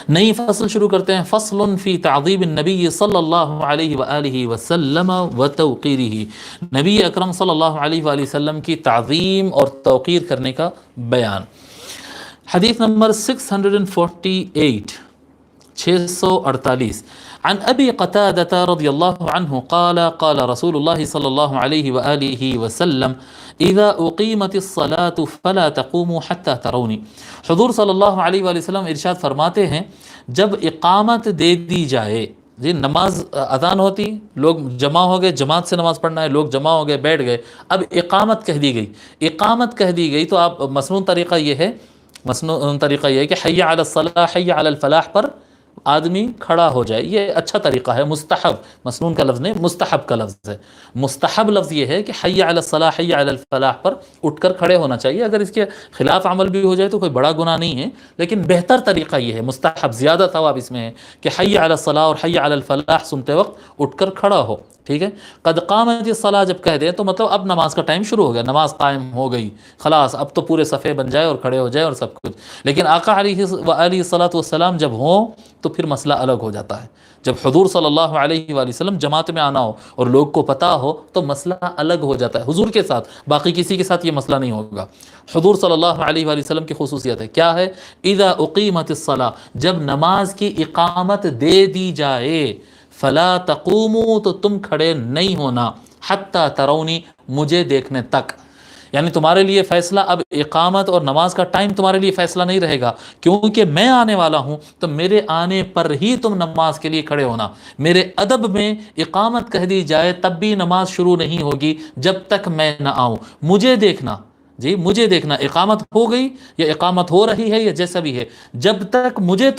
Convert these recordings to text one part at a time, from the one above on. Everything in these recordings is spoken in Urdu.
نئی فصل شروع کرتے ہیں. فصل فی تعظیم النبی صلی اللہ علیہ وآلہ وسلم و توقیرہ. نبی اکرم صلی اللہ علیہ وآلہ وسلم کی تعظیم اور توقیر کرنے کا بیان. حدیث نمبر 648 648 عن ابی قتادة رضی اللہ عنہ قال قال رسول اللہ صلی اللہ علیہ وآلہ وسلم اذا اقیمت الصلاة فلا تقوموا حتى ترونی. حضور صلی اللہ علیہ وآلہ وسلم ارشاد فرماتے ہیں جب اقامت دے دی جائے، جی نماز اذان ہوتی، لوگ جمع ہو گئے، جماعت سے نماز پڑھنا ہے، لوگ جمع ہو گئے، بیٹھ گئے، اب اقامت کہہ دی گئی. اقامت کہہ دی گئی تو آپ مسنون طریقہ یہ ہے کہ حی علی الصلاح حی علی الفلاح پر آدمی کھڑا ہو جائے. یہ اچھا طریقہ ہے، مستحب، مسنون کا لفظ نہیں، مستحب کا لفظ ہے. مستحب لفظ یہ ہے کہ حی علی الصلاح حی علی الفلاح پر اٹھ کر کھڑے ہونا چاہیے. اگر اس کے خلاف عمل بھی ہو جائے تو کوئی بڑا گناہ نہیں ہے، لیکن بہتر طریقہ یہ ہے، مستحب، زیادہ ثواب اس میں ہے کہ حی علی الصلاح اور حی علی الفلاح سنتے وقت اٹھ کر کھڑا ہو. ٹھیک ہے. قد قامت الصلاح جب کہہ دیں تو مطلب اب نماز کا ٹائم شروع ہو گیا، نماز قائم ہو گئی، خلاص اب تو پورے صفحے بن جائے اور کھڑے ہو جائے اور سب کچھ. لیکن آقا علیہ وآلہ الصلاۃ والسلام جب ہوں تو پھر مسئلہ الگ ہو جاتا ہے. جب حضور صلی اللہ علیہ وآلہ وسلم جماعت میں آنا ہو اور لوگ کو پتہ ہو تو مسئلہ الگ ہو جاتا ہے حضور کے ساتھ، باقی کسی کے ساتھ یہ مسئلہ نہیں ہوگا. حضور صلی اللہ علیہ وآلہ وسلم کی خصوصیت ہے، کیا ہے؟ اذا اقیمت الصلاۃ، جب نماز کی اقامت دے دی جائے، فلا تقوموا، تو تم کھڑے نہیں ہونا، حتی ترونی، مجھے دیکھنے تک. یعنی تمہارے لیے فیصلہ اب اقامت اور نماز کا ٹائم تمہارے لیے فیصلہ نہیں رہے گا، کیونکہ میں آنے والا ہوں تو میرے آنے پر ہی تم نماز کے لیے کھڑے ہونا. میرے ادب میں اقامت کہہ دی جائے تب بھی نماز شروع نہیں ہوگی جب تک میں نہ آؤں. مجھے دیکھنا، جی مجھے دیکھنا، اقامت ہو گئی یا اقامت ہو رہی ہے یا جیسا بھی ہے، جب تک مجھے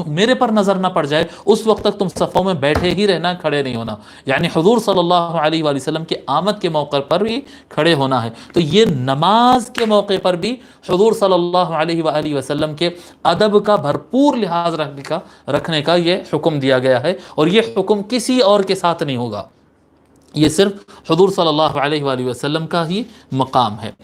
میرے پر نظر نہ پڑ جائے اس وقت تک تم صفوں میں بیٹھے ہی رہنا، کھڑے نہیں ہونا. یعنی حضور صلی اللہ علیہ وآلہ وسلم کے آمد کے موقع پر بھی کھڑے ہونا ہے. تو یہ نماز کے موقع پر بھی حضور صلی اللہ علیہ وآلہ وسلم کے ادب کا بھرپور لحاظ رکھنے کا یہ حکم دیا گیا ہے، اور یہ حکم کسی اور کے ساتھ نہیں ہوگا، یہ صرف حضور صلی اللہ علیہ وآلہ وسلم کا ہی مقام ہے.